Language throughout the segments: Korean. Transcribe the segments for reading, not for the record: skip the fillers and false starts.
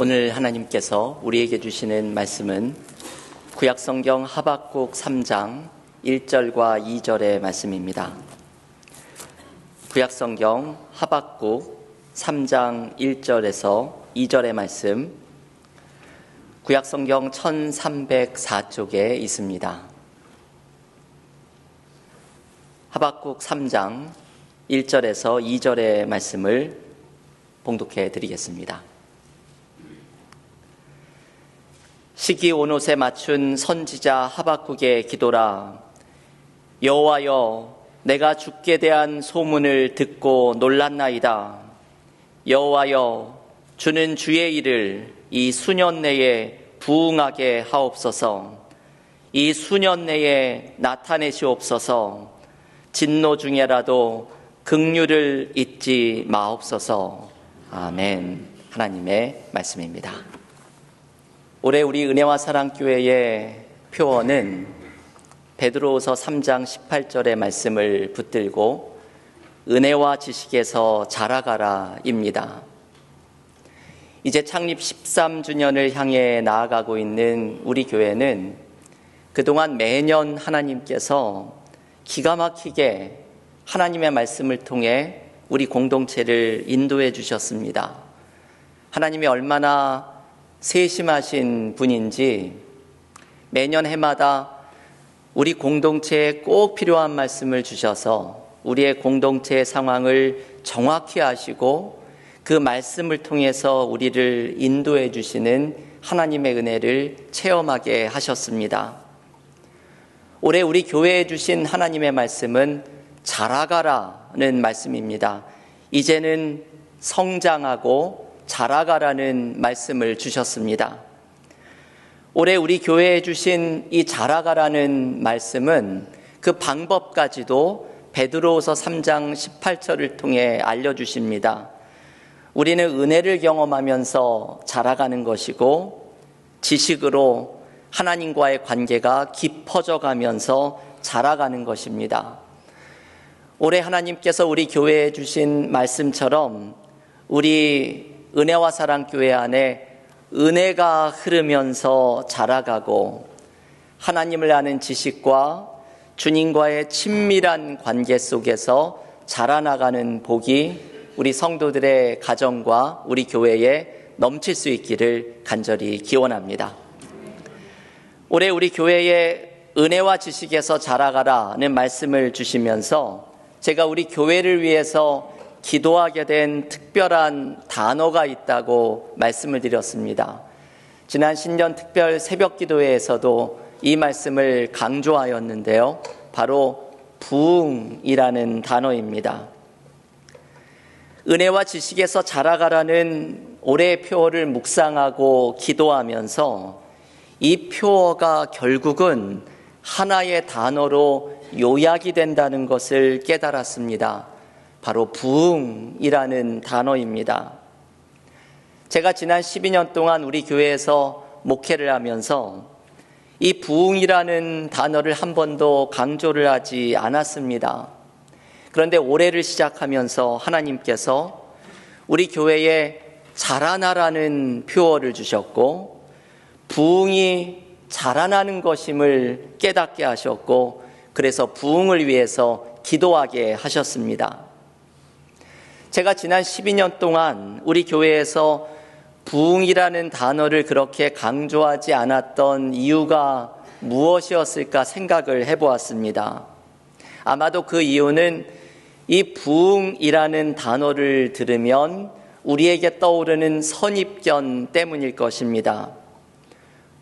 오늘 하나님께서 우리에게 주시는 말씀은 구약성경 하박국 3장 1절과 2절의 말씀입니다. 구약성경 하박국 3장 1절에서 2절의 말씀, 구약성경 1304쪽에 있습니다. 하박국 3장 1절에서 2절의 말씀을 봉독해 드리겠습니다. 시기 온옷에 맞춘 선지자 하박국의 기도라. 여호와여, 내가 주께 대한 소문을 듣고 놀랐나이다. 여호와여, 주는 주의 일을 이 수년 내에 부응하게 하옵소서. 이 수년 내에 나타내시옵소서. 진노 중에라도 긍휼을 잊지 마옵소서. 아멘. 하나님의 말씀입니다. 올해 우리 은혜와 사랑교회의 표어는 베드로후서 3장 18절의 말씀을 붙들고 은혜와 지식에서 자라가라입니다. 이제 창립 13주년을 향해 나아가고 있는 우리 교회는 그동안 매년 하나님께서 기가 막히게 하나님의 말씀을 통해 우리 공동체를 인도해 주셨습니다. 하나님이 얼마나 세심하신 분인지 매년 해마다 우리 공동체에 꼭 필요한 말씀을 주셔서 우리의 공동체의 상황을 정확히 아시고 그 말씀을 통해서 우리를 인도해 주시는 하나님의 은혜를 체험하게 하셨습니다. 올해 우리 교회에 주신 하나님의 말씀은 자라가라는 말씀입니다. 이제는 성장하고 자라가라는 말씀을 주셨습니다. 올해 우리 교회에 주신 이 자라가라는 말씀은 그 방법까지도 베드로후서 3장 18절을 통해 알려주십니다. 우리는 은혜를 경험하면서 자라가는 것이고 지식으로 하나님과의 관계가 깊어져 가면서 자라가는 것입니다. 올해 하나님께서 우리 교회에 주신 말씀처럼 우리 은혜와 사랑교회 안에 은혜가 흐르면서 자라가고 하나님을 아는 지식과 주님과의 친밀한 관계 속에서 자라나가는 복이 우리 성도들의 가정과 우리 교회에 넘칠 수 있기를 간절히 기원합니다. 올해 우리 교회에 은혜와 지식에서 자라가라는 말씀을 주시면서 제가 우리 교회를 위해서 기도하게 된 특별한 단어가 있다고 말씀을 드렸습니다. 지난 신년 특별 새벽 기도회에서도 이 말씀을 강조하였는데요. 바로 부응이라는 단어입니다. 은혜와 지식에서 자라가라는 올해의 표어를 묵상하고 기도하면서 이 표어가 결국은 하나의 단어로 요약이 된다는 것을 깨달았습니다. 바로 부응이라는 단어입니다. 제가 지난 12년 동안 우리 교회에서 목회를 하면서 이 부응이라는 단어를 한 번도 강조를 하지 않았습니다. 그런데 올해를 시작하면서 하나님께서 우리 교회에 자라나라는 표어를 주셨고 부응이 자라나는 것임을 깨닫게 하셨고 그래서 부응을 위해서 기도하게 하셨습니다. 제가 지난 12년 동안 우리 교회에서 부응이라는 단어를 그렇게 강조하지 않았던 이유가 무엇이었을까 생각을 해보았습니다. 아마도 그 이유는 이 부응이라는 단어를 들으면 우리에게 떠오르는 선입견 때문일 것입니다.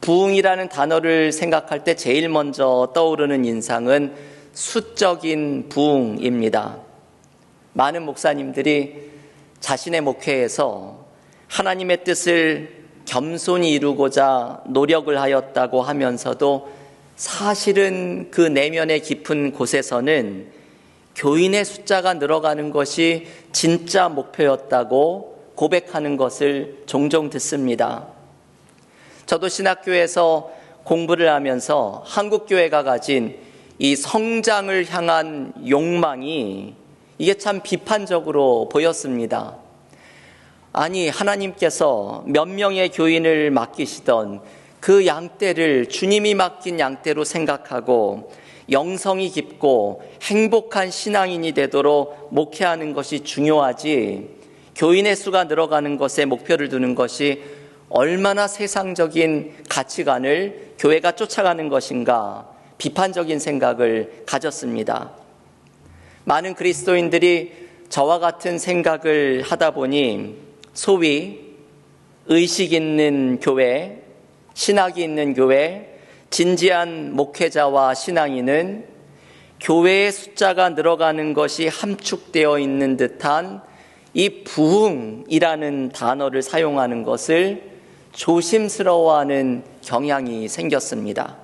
부응이라는 단어를 생각할 때 제일 먼저 떠오르는 인상은 수적인 부응입니다. 많은 목사님들이 자신의 목회에서 하나님의 뜻을 겸손히 이루고자 노력을 하였다고 하면서도 사실은 그 내면의 깊은 곳에서는 교인의 숫자가 늘어가는 것이 진짜 목표였다고 고백하는 것을 종종 듣습니다. 저도 신학교에서 공부를 하면서 한국교회가 가진 이 성장을 향한 욕망이 이게 참 비판적으로 보였습니다. 아니, 하나님께서 몇 명의 교인을 맡기시던 그 양떼를 주님이 맡긴 양떼로 생각하고 영성이 깊고 행복한 신앙인이 되도록 목회하는 것이 중요하지, 교인의 수가 늘어가는 것에 목표를 두는 것이 얼마나 세상적인 가치관을 교회가 쫓아가는 것인가, 비판적인 생각을 가졌습니다. 많은 그리스도인들이 저와 같은 생각을 하다 보니 소위 의식 있는 교회, 신학이 있는 교회, 진지한 목회자와 신앙인은 교회의 숫자가 늘어가는 것이 함축되어 있는 듯한 이 부흥이라는 단어를 사용하는 것을 조심스러워하는 경향이 생겼습니다.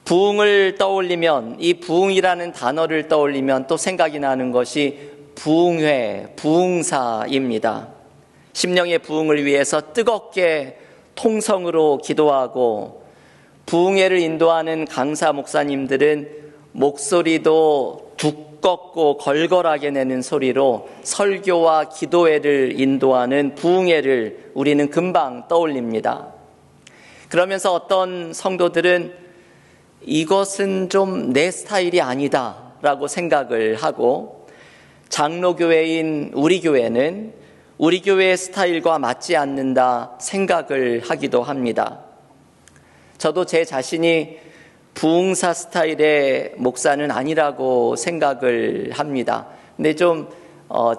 부흥을 떠올리면, 이 부흥이라는 단어를 떠올리면 또 생각이 나는 것이 부흥회, 부흥사입니다. 심령의 부흥을 위해서 뜨겁게 통성으로 기도하고, 부흥회를 인도하는 강사 목사님들은 목소리도 두껍고 걸걸하게 내는 소리로 설교와 기도회를 인도하는 부흥회를 우리는 금방 떠올립니다. 그러면서 어떤 성도들은 이것은 좀 내 스타일이 아니다 라고 생각을 하고, 장로교회인 우리 교회는 우리 교회의 스타일과 맞지 않는다 생각을 하기도 합니다. 저도 제 자신이 부흥사 스타일의 목사는 아니라고 생각을 합니다. 근데 좀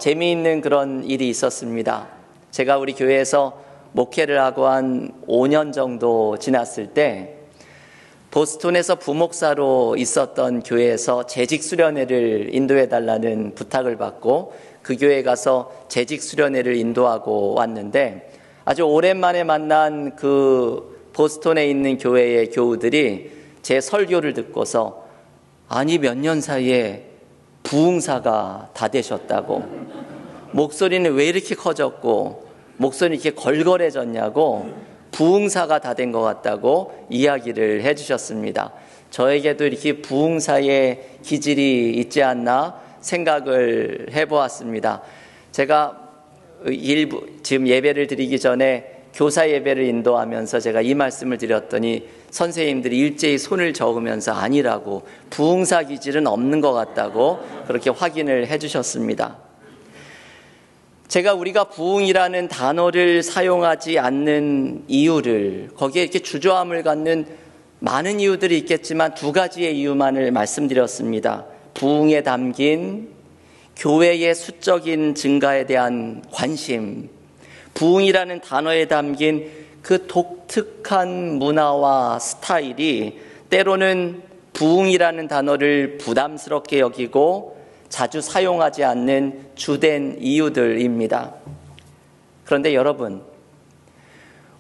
재미있는 그런 일이 있었습니다. 제가 우리 교회에서 목회를 하고 한 5년 정도 지났을 때 보스턴에서 부목사로 있었던 교회에서 재직 수련회를 인도해 달라는 부탁을 받고 그 교회에 가서 재직 수련회를 인도하고 왔는데, 아주 오랜만에 만난 그 보스턴에 있는 교회의 교우들이 제 설교를 듣고서 아니 몇 년 사이에 부흥사가 다 되셨다고, 목소리는 왜 이렇게 커졌고 목소리는 이렇게 걸걸해졌냐고, 부흥사가 다 된 것 같다고 이야기를 해주셨습니다. 저에게도 이렇게 부흥사의 기질이 있지 않나 생각을 해보았습니다. 제가 지금 예배를 드리기 전에 교사 예배를 인도하면서 제가 이 말씀을 드렸더니 선생님들이 일제히 손을 저으면서 아니라고, 부흥사 기질은 없는 것 같다고 그렇게 확인을 해주셨습니다. 제가 우리가 부흥이라는 단어를 사용하지 않는 이유를, 거기에 이렇게 주저함을 갖는 많은 이유들이 있겠지만 두 가지의 이유만을 말씀드렸습니다. 부흥에 담긴 교회의 수적인 증가에 대한 관심, 부흥이라는 단어에 담긴 그 독특한 문화와 스타일이 때로는 부흥이라는 단어를 부담스럽게 여기고 자주 사용하지 않는 주된 이유들입니다. 그런데 여러분,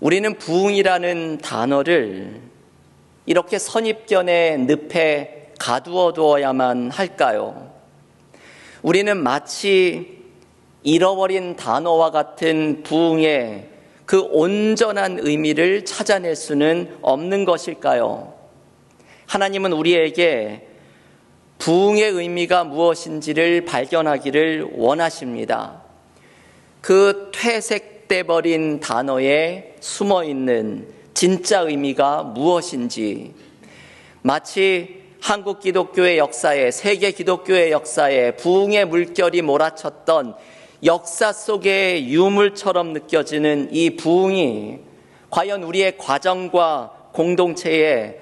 우리는 부흥이라는 단어를 이렇게 선입견의 늪에 가두어 두어야만 할까요? 우리는 마치 잃어버린 단어와 같은 부흥의 그 온전한 의미를 찾아낼 수는 없는 것일까요? 하나님은 우리에게 부흥의 의미가 무엇인지를 발견하기를 원하십니다. 그 퇴색돼 버린 단어에 숨어있는 진짜 의미가 무엇인지, 마치 한국 기독교의 역사에, 세계 기독교의 역사에 부흥의 물결이 몰아쳤던 역사 속의 유물처럼 느껴지는 이 부흥이 과연 우리의 과정과 공동체에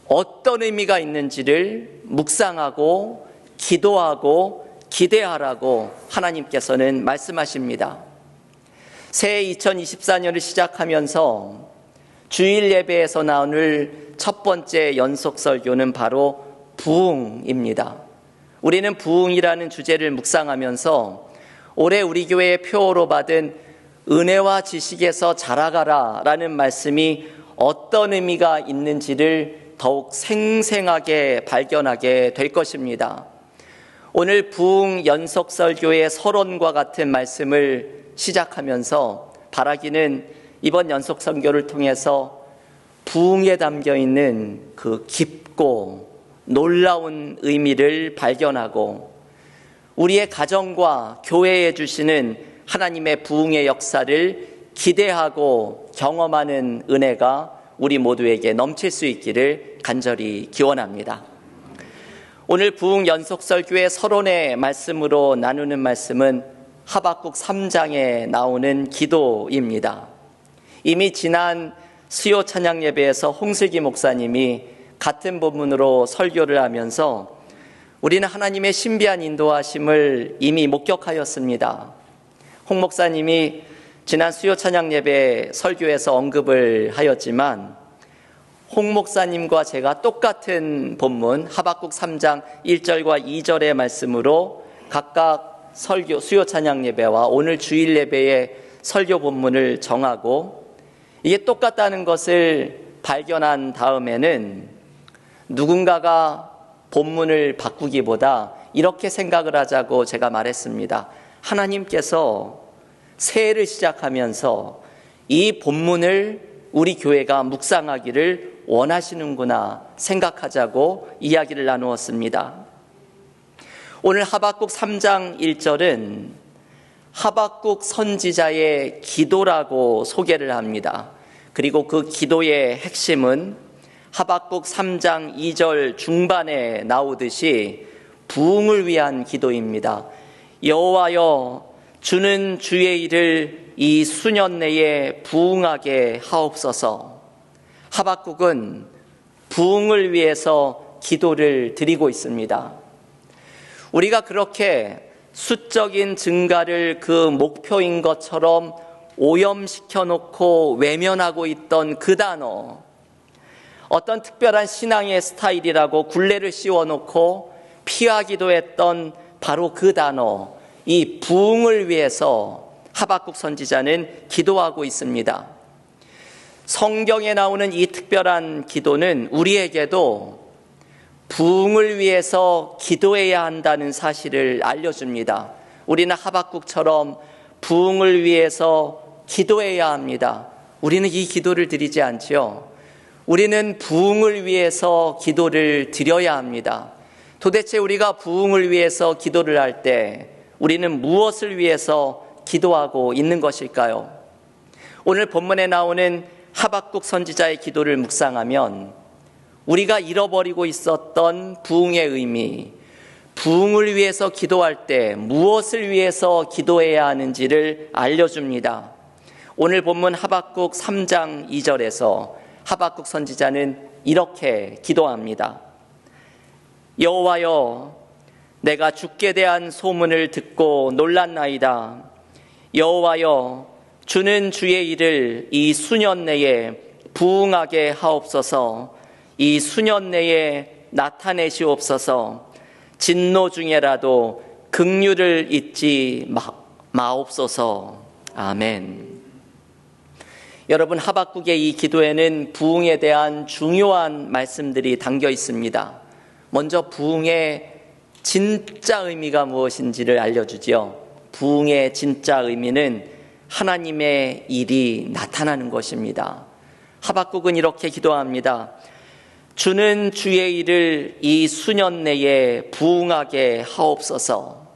어떤 의미가 있는지를 묵상하고 기도하고 기대하라고 하나님께서는 말씀하십니다. 새해 2024년을 시작하면서 주일 예배에서 나눌 첫 번째 연속 설교는 바로 부흥입니다. 우리는 부흥이라는 주제를 묵상하면서 올해 우리 교회의 표어로 받은 은혜와 지식에서 자라가라 라는 말씀이 어떤 의미가 있는지를 더욱 생생하게 발견하게 될 것입니다. 오늘 부흥 연속 설교의 서론과 같은 말씀을 시작하면서 바라기는 이번 연속 설교를 통해서 부흥에 담겨 있는 그 깊고 놀라운 의미를 발견하고 우리의 가정과 교회에 주시는 하나님의 부흥의 역사를 기대하고 경험하는 은혜가 우리 모두에게 넘칠 수 있기를 간절히 기원합니다. 오늘 부흥 연속설교의 서론의 말씀으로 나누는 말씀은 하박국 3장에 나오는 기도입니다. 이미 지난 수요 찬양 예배에서 홍슬기 목사님이 같은 본문으로 설교를 하면서 우리는 하나님의 신비한 인도하심을 이미 목격하였습니다. 홍 목사님이 지난 수요 찬양 예배 설교에서 언급을 하였지만 홍 목사님과 제가 똑같은 본문 하박국 3장 1절과 2절의 말씀으로 각각 설교 수요 찬양 예배와 오늘 주일 예배의 설교 본문을 정하고 이게 똑같다는 것을 발견한 다음에는 누군가가 본문을 바꾸기보다 이렇게 생각을 하자고 제가 말했습니다. 하나님께서 새해를 시작하면서 이 본문을 우리 교회가 묵상하기를 원하시는구나 생각하자고 이야기를 나누었습니다. 오늘 하박국 3장 1절은 하박국 선지자의 기도라고 소개를 합니다. 그리고 그 기도의 핵심은 하박국 3장 2절 중반에 나오듯이 부흥을 위한 기도입니다. 여호와여, 주는 주의 일을 이 수년 내에 부흥하게 하옵소서. 하박국은 부흥을 위해서 기도를 드리고 있습니다. 우리가 그렇게 수적인 증가를 그 목표인 것처럼 오염시켜 놓고 외면하고 있던 그 단어, 어떤 특별한 신앙의 스타일이라고 굴레를 씌워놓고 피하기도 했던 바로 그 단어, 이 부흥을 위해서 하박국 선지자는 기도하고 있습니다. 성경에 나오는 이 특별한 기도는 우리에게도 부흥을 위해서 기도해야 한다는 사실을 알려줍니다. 우리는 하박국처럼 부흥을 위해서 기도해야 합니다. 우리는 이 기도를 드리지 않지요. 우리는 부흥을 위해서 기도를 드려야 합니다. 도대체 우리가 부흥을 위해서 기도를 할 때 우리는 무엇을 위해서 기도하고 있는 것일까요? 오늘 본문에 나오는 하박국 선지자의 기도를 묵상하면 우리가 잃어버리고 있었던 부흥의 의미, 부흥을 위해서 기도할 때 무엇을 위해서 기도해야 하는지를 알려줍니다. 오늘 본문 하박국 3장 2절에서 하박국 선지자는 이렇게 기도합니다. 여호와여, 내가 주께 대한 소문을 듣고 놀랐나이다. 여호와여, 주는 주의 일을 이 수년 내에 부흥하게 하옵소서. 이 수년 내에 나타내시옵소서. 진노 중에라도 긍휼을 잊지 마옵소서. 아멘. 여러분, 하박국의 이 기도에는 부흥에 대한 중요한 말씀들이 담겨 있습니다. 먼저 부흥의 진짜 의미가 무엇인지를 알려주죠. 부흥의 진짜 의미는 하나님의 일이 나타나는 것입니다. 하박국은 이렇게 기도합니다. 주는 주의 일을 이 수년 내에 부흥하게 하옵소서.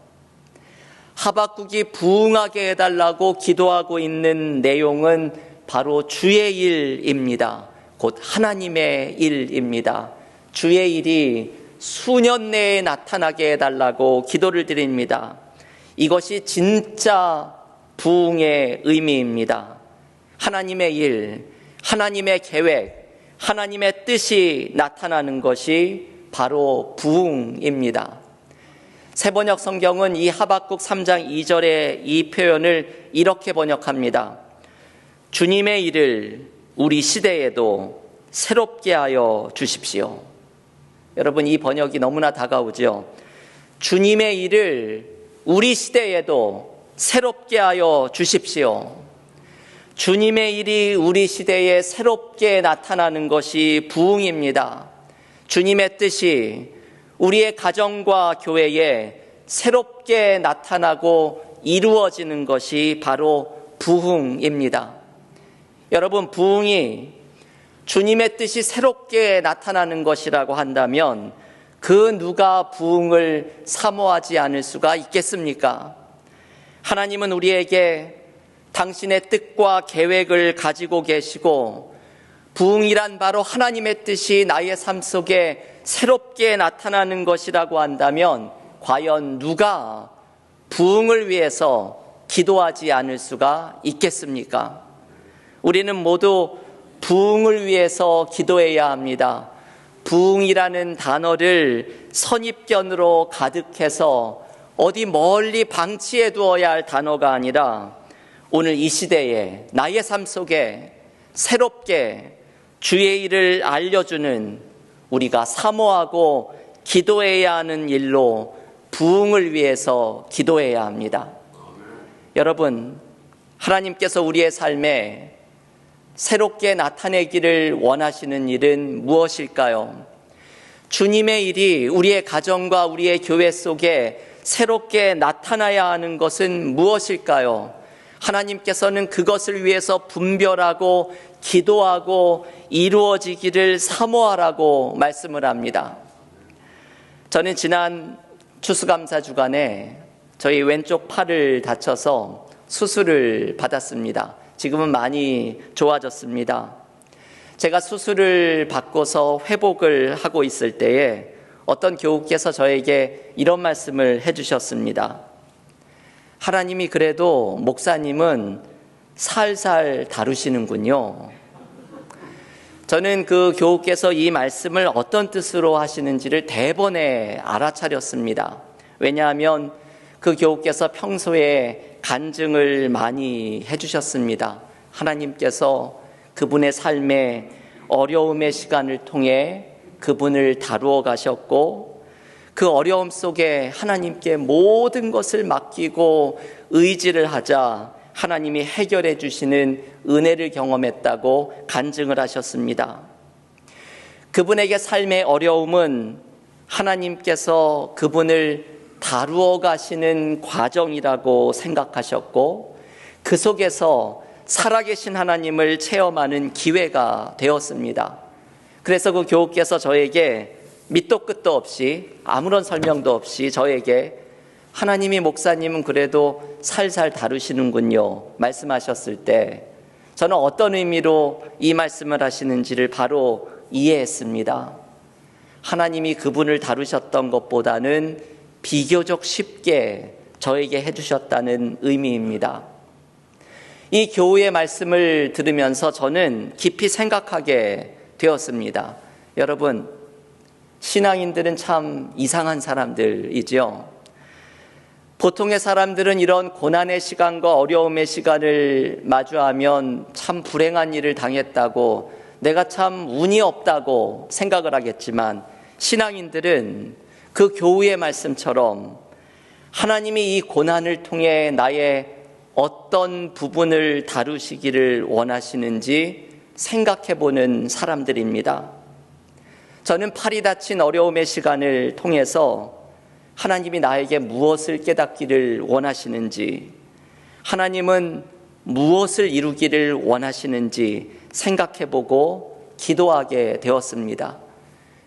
하박국이 부흥하게 해달라고 기도하고 있는 내용은 바로 주의 일입니다. 곧 하나님의 일입니다. 주의 일이 수년 내에 나타나게 해달라고 기도를 드립니다. 이것이 진짜 부흥의 의미입니다. 하나님의 일, 하나님의 계획, 하나님의 뜻이 나타나는 것이 바로 부흥입니다. 새번역 성경은 이 하박국 3장 2절의 이 표현을 이렇게 번역합니다. 주님의 일을 우리 시대에도 새롭게 하여 주십시오. 여러분, 이 번역이 너무나 다가오죠. 주님의 일을 우리 시대에도 새롭게 하여 주십시오. 주님의 일이 우리 시대에 새롭게 나타나는 것이 부흥입니다. 주님의 뜻이 우리의 가정과 교회에 새롭게 나타나고 이루어지는 것이 바로 부흥입니다. 여러분, 부흥이 주님의 뜻이 새롭게 나타나는 것이라고 한다면 그 누가 부흥을 사모하지 않을 수가 있겠습니까? 하나님은 우리에게 당신의 뜻과 계획을 가지고 계시고 부흥이란 바로 하나님의 뜻이 나의 삶 속에 새롭게 나타나는 것이라고 한다면 과연 누가 부흥을 위해서 기도하지 않을 수가 있겠습니까? 우리는 모두 부흥을 위해서 기도해야 합니다. 부흥이라는 단어를 선입견으로 가득해서 어디 멀리 방치해 두어야 할 단어가 아니라 오늘 이 시대에 나의 삶 속에 새롭게 주의 일을 알려주는 우리가 사모하고 기도해야 하는 일로 부흥을 위해서 기도해야 합니다. 여러분, 하나님께서 우리의 삶에 새롭게 나타내기를 원하시는 일은 무엇일까요? 주님의 일이 우리의 가정과 우리의 교회 속에 새롭게 나타나야 하는 것은 무엇일까요? 하나님께서는 그것을 위해서 분별하고 기도하고 이루어지기를 사모하라고 말씀을 합니다. 저는 지난 추수감사 주간에 저희 왼쪽 팔을 다쳐서 수술을 받았습니다. 지금은 많이 좋아졌습니다. 제가 수술을 받고서 회복을 하고 있을 때에 어떤 교우께서 저에게 이런 말씀을 해주셨습니다. 하나님이 그래도 목사님은 살살 다루시는군요. 저는 그 교우께서 이 말씀을 어떤 뜻으로 하시는지를 대번에 알아차렸습니다. 왜냐하면 그 교우께서 평소에 간증을 많이 해주셨습니다. 하나님께서 그분의 삶의 어려움의 시간을 통해 그분을 다루어 가셨고 그 어려움 속에 하나님께 모든 것을 맡기고 의지를 하자 하나님이 해결해 주시는 은혜를 경험했다고 간증을 하셨습니다. 그분에게 삶의 어려움은 하나님께서 그분을 다루어 가시는 과정이라고 생각하셨고 그 속에서 살아계신 하나님을 체험하는 기회가 되었습니다. 그래서 그 교우께서 저에게 밑도 끝도 없이 아무런 설명도 없이 저에게 하나님이 목사님은 그래도 살살 다루시는군요 말씀하셨을 때 저는 어떤 의미로 이 말씀을 하시는지를 바로 이해했습니다. 하나님이 그분을 다루셨던 것보다는 비교적 쉽게 저에게 해주셨다는 의미입니다. 이 교우의 말씀을 들으면서 저는 깊이 생각하게 되었습니다. 여러분, 신앙인들은 참 이상한 사람들이죠. 보통의 사람들은 이런 고난의 시간과 어려움의 시간을 마주하면 참 불행한 일을 당했다고 내가 참 운이 없다고 생각을 하겠지만 신앙인들은 그 교우의 말씀처럼 하나님이 이 고난을 통해 나의 어떤 부분을 다루시기를 원하시는지 생각해보는 사람들입니다. 저는 팔이 다친 어려움의 시간을 통해서 하나님이 나에게 무엇을 깨닫기를 원하시는지, 하나님은 무엇을 이루기를 원하시는지 생각해보고 기도하게 되었습니다.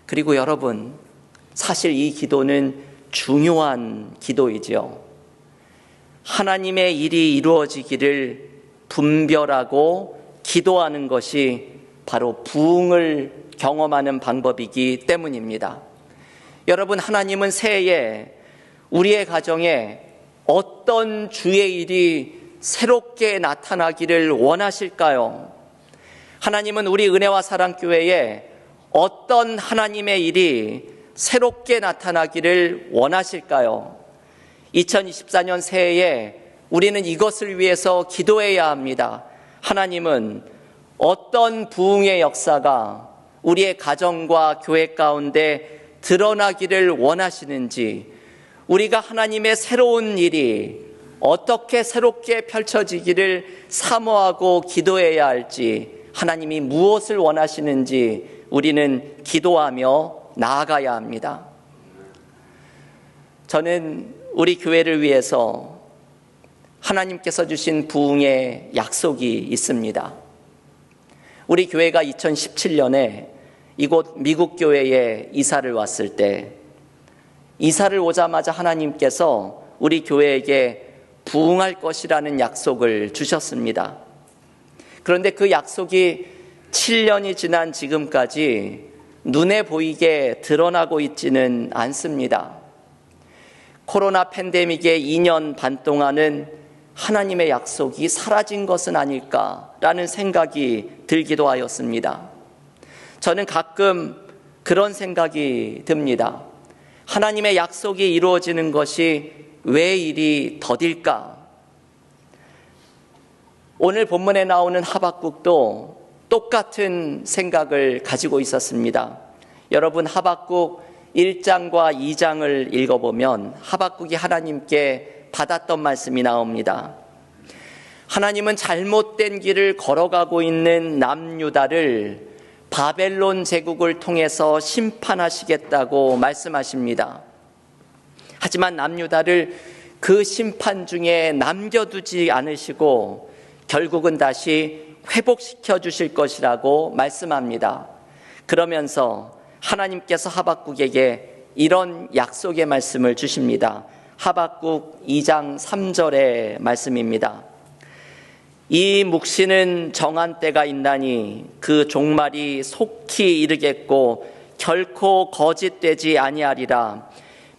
그리고 여러분, 사실 이 기도는 중요한 기도이죠. 하나님의 일이 이루어지기를 분별하고 기도하는 것이 바로 부흥을 경험하는 방법이기 때문입니다. 여러분, 하나님은 새해에 우리의 가정에 어떤 주의 일이 새롭게 나타나기를 원하실까요? 하나님은 우리 은혜와 사랑교회에 어떤 하나님의 일이 새롭게 나타나기를 원하실까요? 2024년 새해에 우리는 이것을 위해서 기도해야 합니다. 하나님은 어떤 부흥의 역사가 우리의 가정과 교회 가운데 드러나기를 원하시는지, 우리가 하나님의 새로운 일이 어떻게 새롭게 펼쳐지기를 사모하고 기도해야 할지, 하나님이 무엇을 원하시는지 우리는 기도하며 나아가야 합니다. 저는 우리 교회를 위해서 하나님께서 주신 부흥의 약속이 있습니다. 우리 교회가 2017년에 이곳 미국 교회에 이사를 왔을 때, 이사를 오자마자 하나님께서 우리 교회에게 부응할 것이라는 약속을 주셨습니다. 그런데 그 약속이 7년이 지난 지금까지 눈에 보이게 드러나고 있지는 않습니다. 코로나 팬데믹의 2년 반 동안은 하나님의 약속이 사라진 것은 아닐까라는 생각이 들기도 하였습니다. 저는 가끔 그런 생각이 듭니다. 하나님의 약속이 이루어지는 것이 왜 이리 더딜까? 오늘 본문에 나오는 하박국도 똑같은 생각을 가지고 있었습니다. 여러분, 하박국 1장과 2장을 읽어보면 하박국이 하나님께 받았던 말씀이 나옵니다. 하나님은 잘못된 길을 걸어가고 있는 남유다를 바벨론 제국을 통해서 심판하시겠다고 말씀하십니다. 하지만 남유다를 그 심판 중에 남겨두지 않으시고 결국은 다시 회복시켜 주실 것이라고 말씀합니다. 그러면서 하나님께서 하박국에게 이런 약속의 말씀을 주십니다. 하박국 2장 3절의 말씀입니다. 이 묵시는 정한 때가 있나니 그 종말이 속히 이르겠고 결코 거짓되지 아니하리라.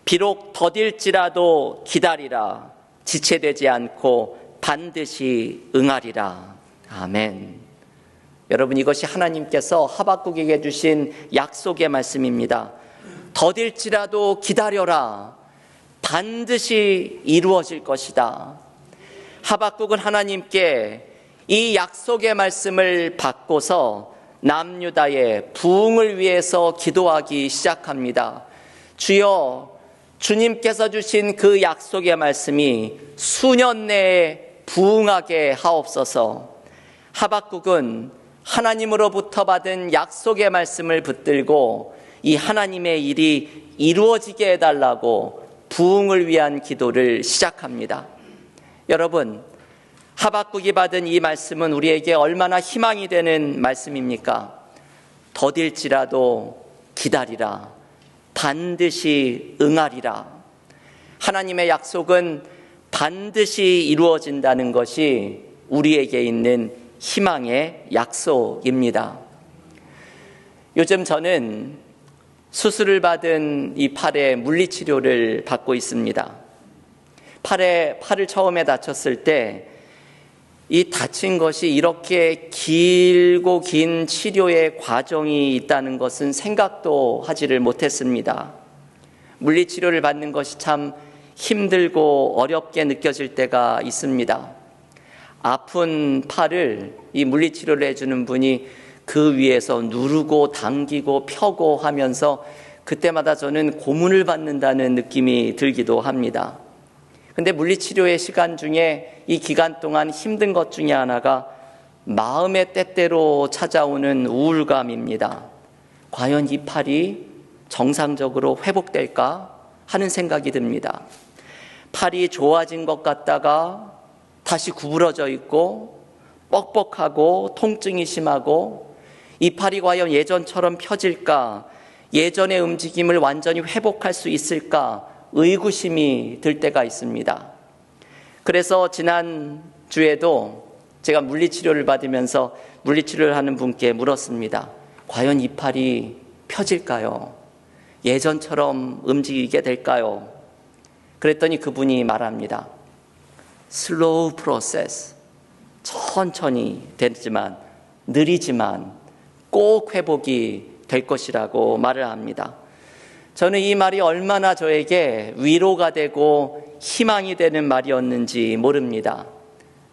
비록 더딜지라도 기다리라. 지체되지 않고 반드시 응하리라. 아멘. 여러분, 이것이 하나님께서 하박국에게 주신 약속의 말씀입니다. 더딜지라도 기다려라. 반드시 이루어질 것이다. 하박국은 하나님께 이 약속의 말씀을 받고서 남유다의 부흥을 위해서 기도하기 시작합니다. 주여, 주님께서 주신 그 약속의 말씀이 수년 내에 부흥하게 하옵소서. 하박국은 하나님으로부터 받은 약속의 말씀을 붙들고 이 하나님의 일이 이루어지게 해달라고 부흥을 위한 기도를 시작합니다. 여러분, 하박국이 받은 이 말씀은 우리에게 얼마나 희망이 되는 말씀입니까? 더딜지라도 기다리라. 반드시 응하리라. 하나님의 약속은 반드시 이루어진다는 것이 우리에게 있는 희망의 약속입니다. 요즘 저는 수술을 받은 이 팔에 물리치료를 받고 있습니다. 팔을 처음에 다쳤을 때 이 다친 것이 이렇게 길고 긴 치료의 과정이 있다는 것은 생각도 하지를 못했습니다. 물리치료를 받는 것이 참 힘들고 어렵게 느껴질 때가 있습니다. 아픈 팔을 이 물리치료를 해주는 분이 그 위에서 누르고 당기고 펴고 하면서 그때마다 저는 고문을 받는다는 느낌이 들기도 합니다. 근데 물리치료의 시간 중에 이 기간 동안 힘든 것 중에 하나가 마음의 때때로 찾아오는 우울감입니다. 과연 이 팔이 정상적으로 회복될까 하는 생각이 듭니다. 팔이 좋아진 것 같다가 다시 구부러져 있고 뻑뻑하고 통증이 심하고 이 팔이 과연 예전처럼 펴질까, 예전의 움직임을 완전히 회복할 수 있을까 의구심이 들 때가 있습니다. 그래서 지난주에도 제가 물리치료를 받으면서 물리치료를 하는 분께 물었습니다. 과연 이 팔이 펴질까요? 예전처럼 움직이게 될까요? 그랬더니 그분이 말합니다. 슬로우 프로세스, 천천히 되지만 느리지만 꼭 회복이 될 것이라고 말을 합니다. 저는 이 말이 얼마나 저에게 위로가 되고 희망이 되는 말이었는지 모릅니다.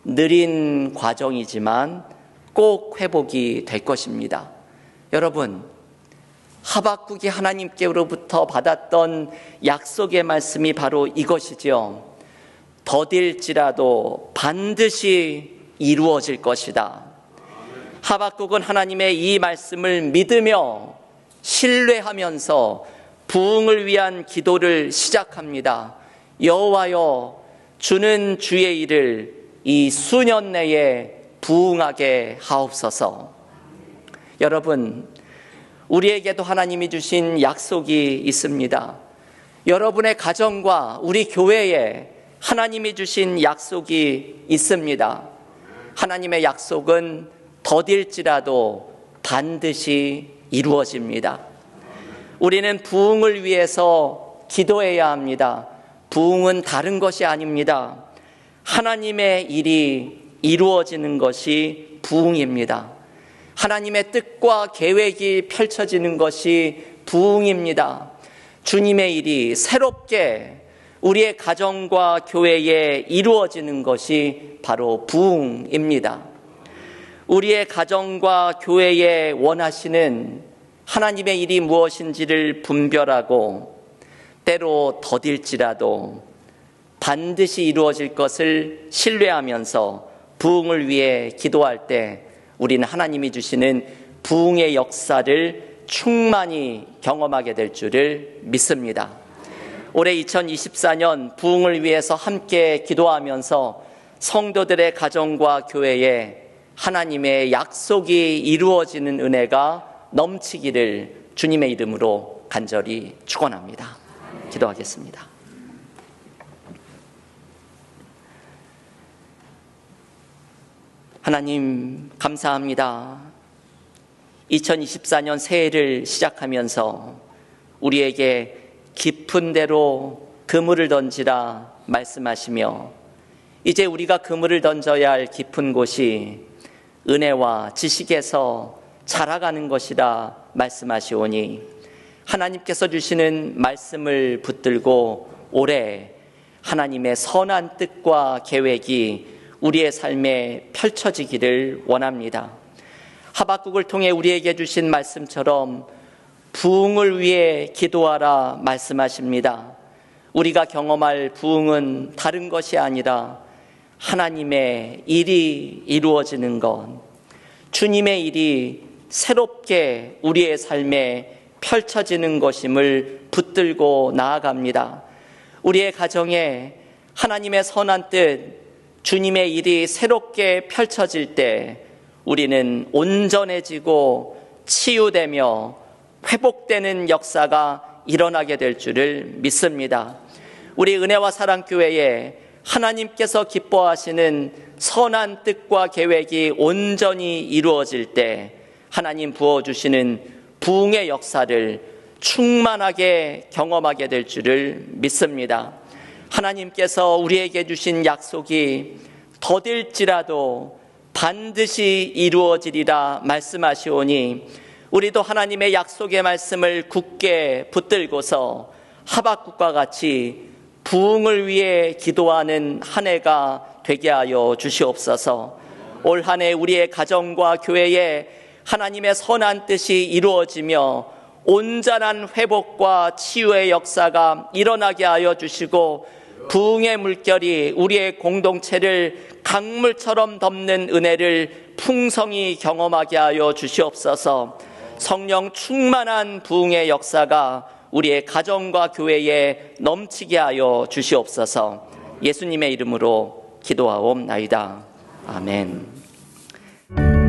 느린 과정이지만 꼭 회복이 될 것입니다. 여러분, 하박국이 하나님께로부터 받았던 약속의 말씀이 바로 이것이지요. 더딜지라도 반드시 이루어질 것이다. 하박국은 하나님의 이 말씀을 믿으며 신뢰하면서 부흥을 위한 기도를 시작합니다. 여호와여, 주는 주의 일을 이 수년 내에 부흥하게 하옵소서. 여러분, 우리에게도 하나님이 주신 약속이 있습니다. 여러분의 가정과 우리 교회에 하나님이 주신 약속이 있습니다. 하나님의 약속은 더딜지라도 반드시 이루어집니다. 우리는 부흥을 위해서 기도해야 합니다. 부흥은 다른 것이 아닙니다. 하나님의 일이 이루어지는 것이 부흥입니다. 하나님의 뜻과 계획이 펼쳐지는 것이 부흥입니다. 주님의 일이 새롭게 우리의 가정과 교회에 이루어지는 것이 바로 부흥입니다. 우리의 가정과 교회에 원하시는 하나님의 일이 무엇인지를 분별하고 때로 더딜지라도 반드시 이루어질 것을 신뢰하면서 부흥을 위해 기도할 때 우리는 하나님이 주시는 부흥의 역사를 충만히 경험하게 될 줄을 믿습니다. 올해 2024년 부흥을 위해서 함께 기도하면서 성도들의 가정과 교회에 하나님의 약속이 이루어지는 은혜가 넘치기를 주님의 이름으로 간절히 축원합니다. 기도하겠습니다. 하나님 감사합니다. 2024년 새해를 시작하면서 우리에게 깊은 데로 그물을 던지라 말씀하시며 이제 우리가 그물을 던져야 할 깊은 곳이 은혜와 지식에서 자라가는 것이라 말씀하시오니 하나님께서 주시는 말씀을 붙들고 올해 하나님의 선한 뜻과 계획이 우리의 삶에 펼쳐지기를 원합니다. 하박국을 통해 우리에게 주신 말씀처럼 부흥을 위해 기도하라 말씀하십니다. 우리가 경험할 부흥은 다른 것이 아니라 하나님의 일이 이루어지는 것, 주님의 일이 새롭게 우리의 삶에 펼쳐지는 것임을 붙들고 나아갑니다. 우리의 가정에 하나님의 선한 뜻, 주님의 일이 새롭게 펼쳐질 때 우리는 온전해지고 치유되며 회복되는 역사가 일어나게 될 줄을 믿습니다. 우리 은혜와 사랑교회에 하나님께서 기뻐하시는 선한 뜻과 계획이 온전히 이루어질 때 하나님 부어주시는 부흥의 역사를 충만하게 경험하게 될 줄을 믿습니다. 하나님께서 우리에게 주신 약속이 더딜지라도 반드시 이루어지리라 말씀하시오니 우리도 하나님의 약속의 말씀을 굳게 붙들고서 하박국과 같이 부흥을 위해 기도하는 한 해가 되게 하여 주시옵소서. 올 한 해 우리의 가정과 교회에 하나님의 선한 뜻이 이루어지며 온전한 회복과 치유의 역사가 일어나게 하여 주시고 부흥의 물결이 우리의 공동체를 강물처럼 덮는 은혜를 풍성히 경험하게 하여 주시옵소서. 성령 충만한 부흥의 역사가 우리의 가정과 교회에 넘치게 하여 주시옵소서. 예수님의 이름으로 기도하옵나이다. 아멘.